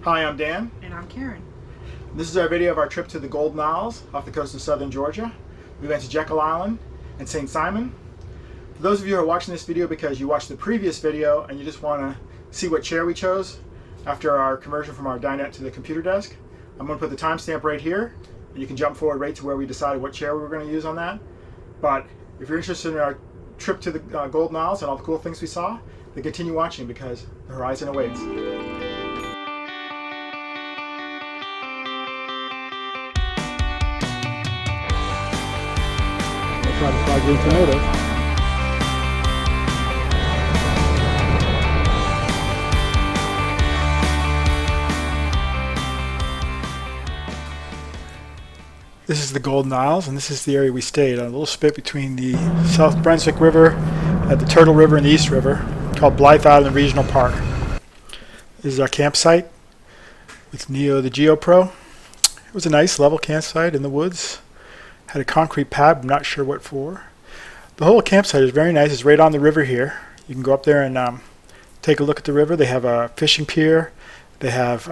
Hi, I'm Dan. And I'm Karen. This is our video of our trip to the Golden Isles off the coast of southern Georgia. We went to Jekyll Island and St. Simon. For those of you who are watching this video because you watched the previous video and you just want to see what chair we chose after our conversion from our dinette to the computer desk, I'm going to put the timestamp right here, and you can jump forward right to where we decided what chair we were going to use on that. But if you're interested in our trip to the Golden Isles and all the cool things we saw, then continue watching because the horizon awaits. Try to fry green tomatoes. This is the Golden Isles, and this is the area we stayed on, a little spit between the South Brunswick River, the Turtle River, and the East River, called Blythe Island Regional Park. This is our campsite with Neo the GeoPro. It was a nice level campsite in the woods. Had a concrete pad, I'm not sure what for. The whole campsite is very nice. It's right on the river here. You can go up there and take a look at the river. They have a fishing pier, they have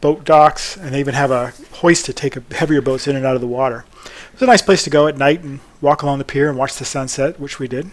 boat docks, and they even have a hoist to take heavier boats in and out of the water. It's a nice place to go at night and walk along the pier and watch the sunset, which we did.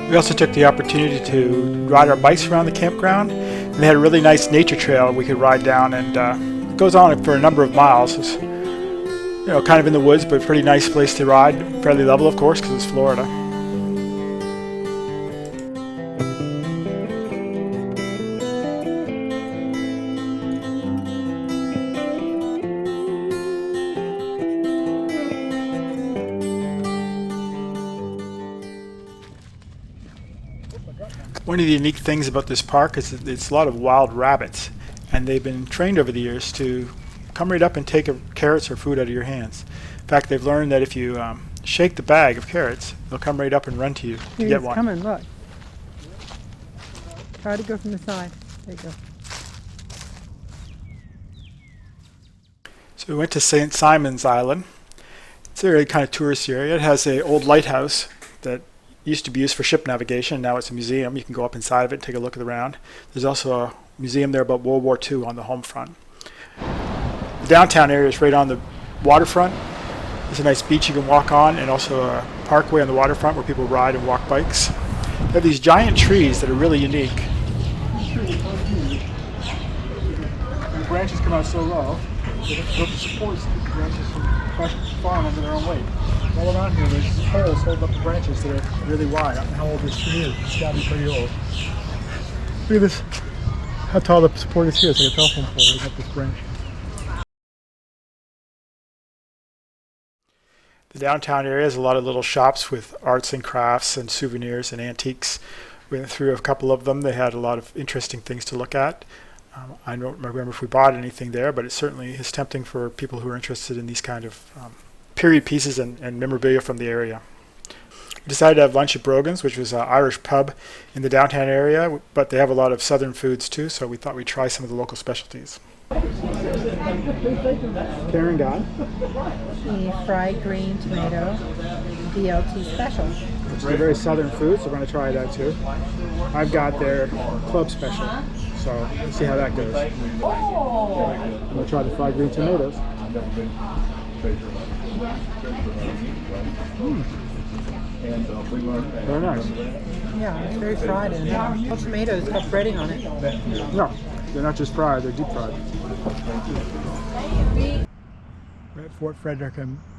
We also took the opportunity to ride our bikes around the campground. And they had a really nice nature trail we could ride down, and it goes on for a number of miles. It's, you know, kind of in the woods, but a pretty nice place to ride. Fairly level, of course, because it's Florida. One of the unique things about this park is that it's a lot of wild rabbits, and they've been trained over the years to come right up and take carrots or food out of your hands. In fact, they've learned that if you shake the bag of carrots, they'll come right up and run to you to get one. Coming, look. Try to go from the side. There you go. So we went to St. Simon's Island. It's a really kind of touristy area. It has an old lighthouse that used to be used for ship navigation. Now it's a museum. You can go up inside of it and take a look around. There's also a museum there about World War II on the home front. The downtown area is right on the waterfront. There's a nice beach you can walk on, and also a parkway on the waterfront where people ride and walk bikes. They have these giant trees that are really unique. The branches come out so low, it supports the branches from falling under their own weight. All around here, there's poles holding up the branches that are really wide. I don't know how old this tree is. It's got to be pretty old. Look at this, how tall the support is here. It's like a telephone pole holding up this branch. The downtown area has a lot of little shops with arts and crafts and souvenirs and antiques. We went through a couple of them. They had a lot of interesting things to look at. I don't remember if we bought anything there, but it certainly is tempting for people who are interested in these kind of period pieces and memorabilia from the area. We decided to have lunch at Brogan's, which was an Irish pub in the downtown area, but they have a lot of southern foods too, so we thought we'd try some of the local specialties. Karen got The fried green tomato BLT special. which is a very southern food, so we're going to try that too. I've got their club special, so let's see how that goes. I'm going to try the fried green tomatoes. Very nice. Yeah, it's very fried and all tomatoes got breading on it. No, they're not just fried, they're deep fried. We're at Fort Frederick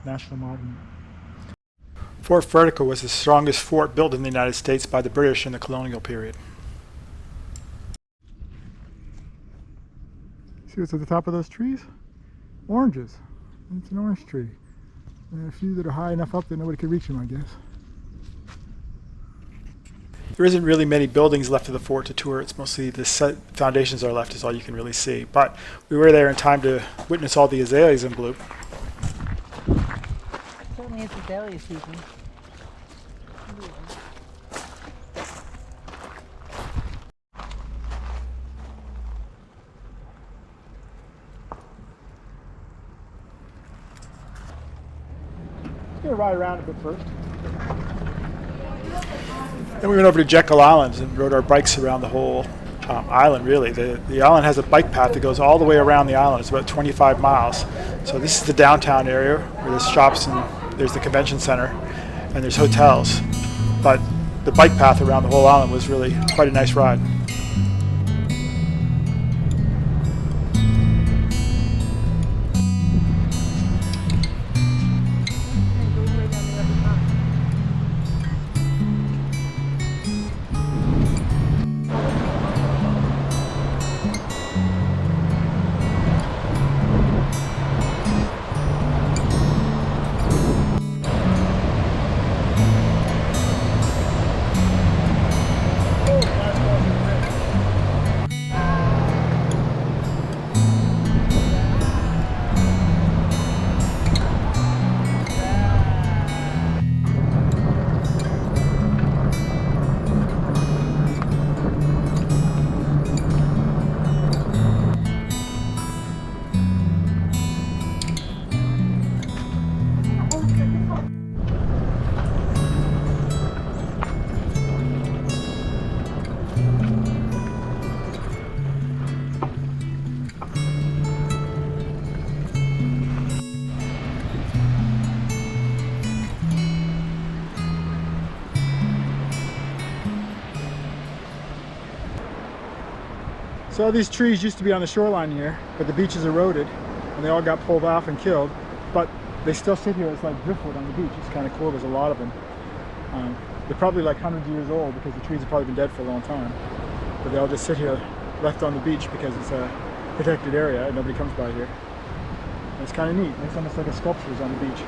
National Monument. Fort Frederick was the strongest fort built in the United States by the British in the colonial period. See what's at the top of those trees? Oranges. It's an orange tree. And a few that are high enough up that nobody can reach them, I guess. There isn't really many buildings left of the fort to tour. It's mostly the foundations are left is all you can really see. But we were there in time to witness all the azaleas in bloom. Certainly it's azalea season. Just gonna ride around a bit first. Then we went over to Jekyll Islands and rode our bikes around the whole island, really. The island has a bike path that goes all the way around the island. It's about 25 miles. So this is the downtown area where there's shops and there's the convention center and there's hotels. But the bike path around the whole island was really quite a nice ride. So all these trees used to be on the shoreline here, but the beach is eroded and they all got pulled off and killed, but they still sit here as like driftwood on the beach. It's kind of cool. There's a lot of them. They're probably like hundreds of years old because the trees have probably been dead for a long time, but they all just sit here left on the beach because it's a protected area and nobody comes by here. And it's kind of neat. It's almost like a sculpture on the beach.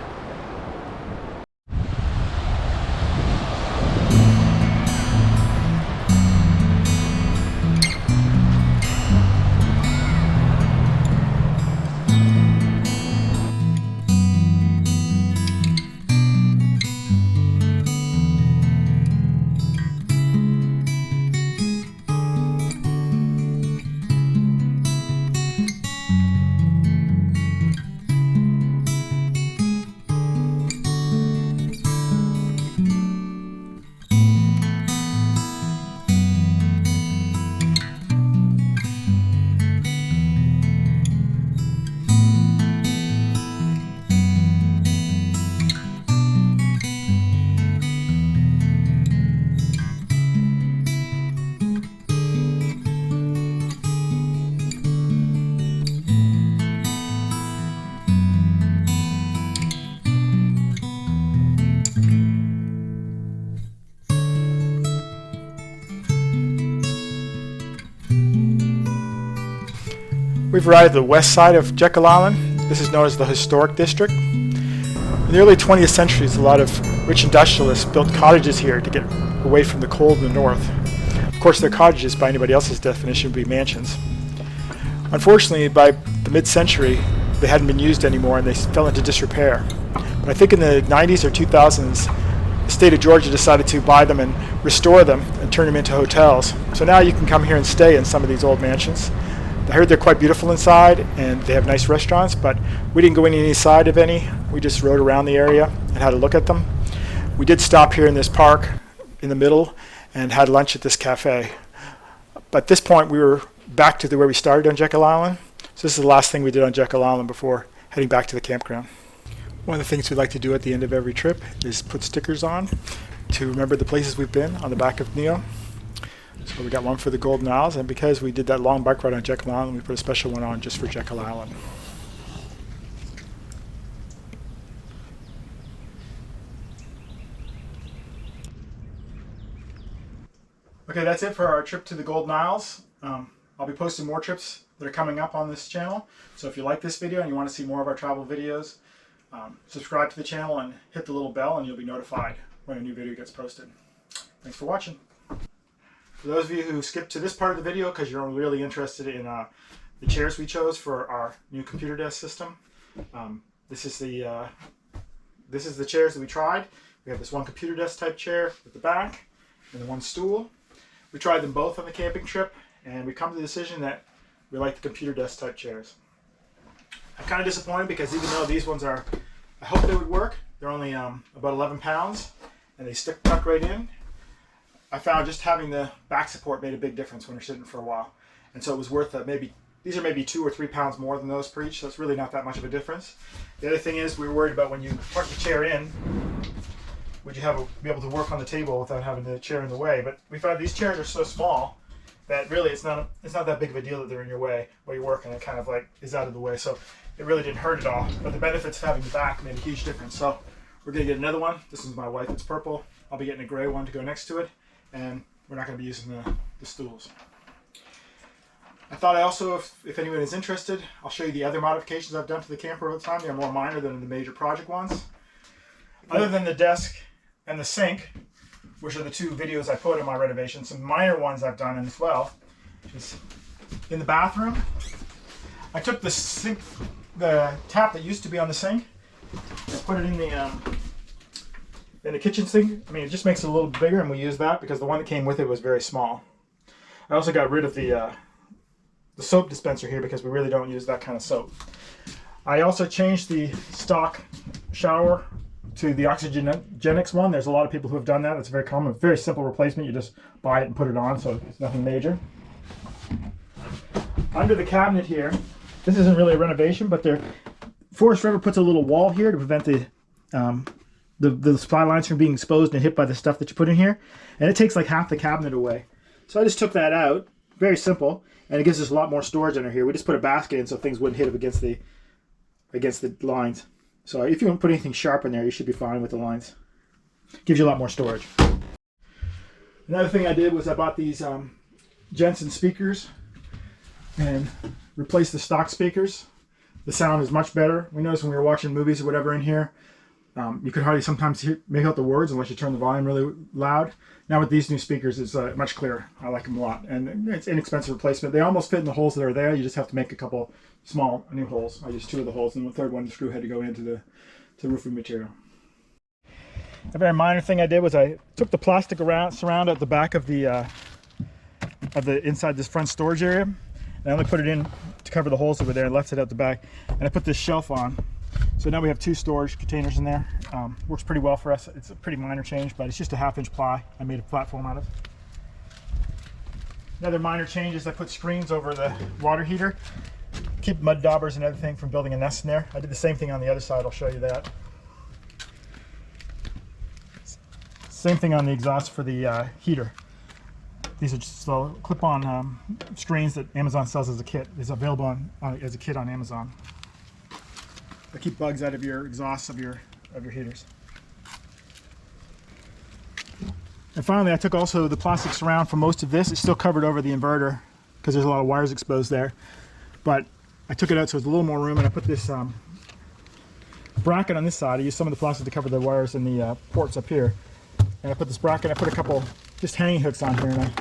We've arrived at the west side of Jekyll Island. This is known as the Historic District. In the early 20th century, a lot of rich industrialists built cottages here to get away from the cold in the north. Of course, their cottages, by anybody else's definition, would be mansions. Unfortunately, by the mid-century, they hadn't been used anymore and they fell into disrepair. But I think in the 90s or 2000s, the state of Georgia decided to buy them and restore them and turn them into hotels. So now you can come here and stay in some of these old mansions. I heard they're quite beautiful inside and they have nice restaurants, but we didn't go any side of any. We just rode around the area and had a look at them. We did stop here in this park in the middle and had lunch at this cafe. But at this point we were back to where we started on Jekyll Island. So this is the last thing we did on Jekyll Island before heading back to the campground. One of the things we like to do at the end of every trip is put stickers on to remember the places we've been on the back of Neo. So we got one for the Golden Isles, and because we did that long bike ride on Jekyll Island, we put a special one on just for Jekyll Island. Okay, that's it for our trip to the Golden Isles. I'll be posting more trips that are coming up on this channel. So if you like this video and you want to see more of our travel videos, subscribe to the channel and hit the little bell and you'll be notified when a new video gets posted. Thanks for watching. For those of you who skipped to this part of the video because you're really interested in the chairs we chose for our new computer desk system, this is the chairs that we tried. We have this one computer desk type chair with the back and the one stool. We tried them both on the camping trip and we come to the decision that we like the computer desk type chairs. I'm kind of disappointed because even though these ones are, I hope they would work, they're only about 11 pounds and they tuck right in. I found just having the back support made a big difference when you're sitting for a while. And so it was worth these are maybe 2 or 3 pounds more than those per each, so it's really not that much of a difference. The other thing is we were worried about when you park the chair in, would you be able to work on the table without having the chair in the way? But we found these chairs are so small that really it's not that big of a deal that they're in your way while you're working. It kind of like is out of the way, so it really didn't hurt at all. But the benefits of having the back made a huge difference. So we're gonna get another one. This is my wife, it's purple. I'll be getting a gray one to go next to it, and we're not gonna be using the stools. I thought also, if anyone is interested, I'll show you the other modifications I've done to the camper over the time. They're more minor than the major project ones. Other than the desk and the sink, which are the 2 videos I put in my renovation, some minor ones I've done as well. Is in the bathroom, I took the sink, the tap that used to be on the sink, and put it in the kitchen sink. I mean, it just makes it a little bigger, and we use that because the one that came with it was very small. I also got rid of the soap dispenser here because we really don't use that kind of soap. I also changed the stock shower to the Oxygenics one. There's a lot of people who have done that. It's very common, very simple replacement. You just buy it and put it on, so it's nothing major. Under the cabinet here, this isn't really a renovation, but Forest River puts a little wall here to prevent the supply lines from being exposed and hit by the stuff that you put in here, and it takes like half the cabinet away. So I just took that out. Very simple, and it gives us a lot more storage under here. We just put a basket in so things wouldn't hit up against the lines. So if you don't put anything sharp in there, you should be fine with the lines. Gives you a lot more storage. Another thing I did was I bought these Jensen speakers and replaced the stock speakers. The sound is much better. We noticed when we were watching movies or whatever in here, you could hardly sometimes make out the words unless you turn the volume really loud. Now with these new speakers, it's much clearer. I like them a lot, and it's inexpensive replacement. They almost fit in the holes that are there. You just have to make a couple small new holes. I used 2 of the holes, and the third one, the screw had to go into the roofing material. A very minor thing I did was I took the plastic surround at the back of the inside this front storage area, and I only put it in to cover the holes over there and left it out the back. And I put this shelf on. So now we have 2 storage containers in there. Works pretty well for us. It's a pretty minor change, but it's just a 1/2-inch ply I made a platform out of. Another minor change is I put screens over the water heater. Keep mud daubers and everything from building a nest in there. I did the same thing on the other side. I'll show you that. Same thing on the exhaust for the heater. These are just clip-on screens that Amazon sells as a kit. It's available as a kit on Amazon. They keep bugs out of your exhausts of your heaters. And finally, I took also the plastic surround for most of this. It's still covered over the inverter because there's a lot of wires exposed there. But I took it out so there's a little more room, and I put this bracket on this side. I used some of the plastic to cover the wires in the ports up here. And I put this bracket, I put a couple just hanging hooks on here, and I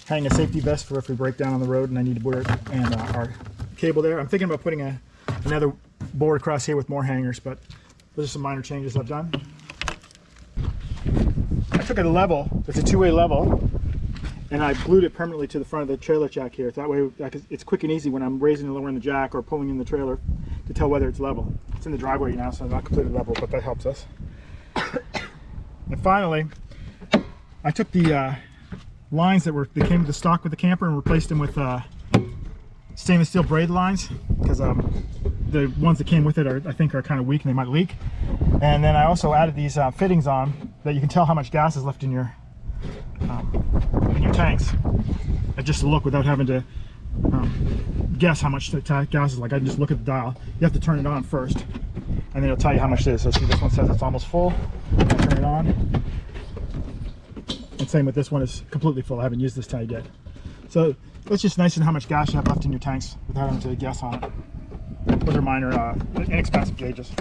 hang a safety vest for if we break down on the road and I need to board it, and our cable there. I'm thinking about putting another board across here with more hangers, but those are some minor changes I've done. I took a level, it's a 2-way level, and I glued it permanently to the front of the trailer jack here. That way it's quick and easy when I'm raising and lowering the jack or pulling in the trailer to tell whether it's level. It's in the driveway now, so it's not completely level, but that helps us. And finally, I took the lines that came with the stock with the camper and replaced them with stainless steel braid lines, because the ones that came with it I think are kind of weak and they might leak. And then I also added these fittings on that you can tell how much gas is left in your tanks. Just to look without having to guess how much the gas is like. I can just look at the dial. You have to turn it on first, and then it'll tell you how much it is. So see, this one says it's almost full. I turn it on. And same with this one, is completely full. I haven't used this tag yet. So it's just nice and how much gas you have left in your tanks without having to guess on it. Those are minor, inexpensive gauges.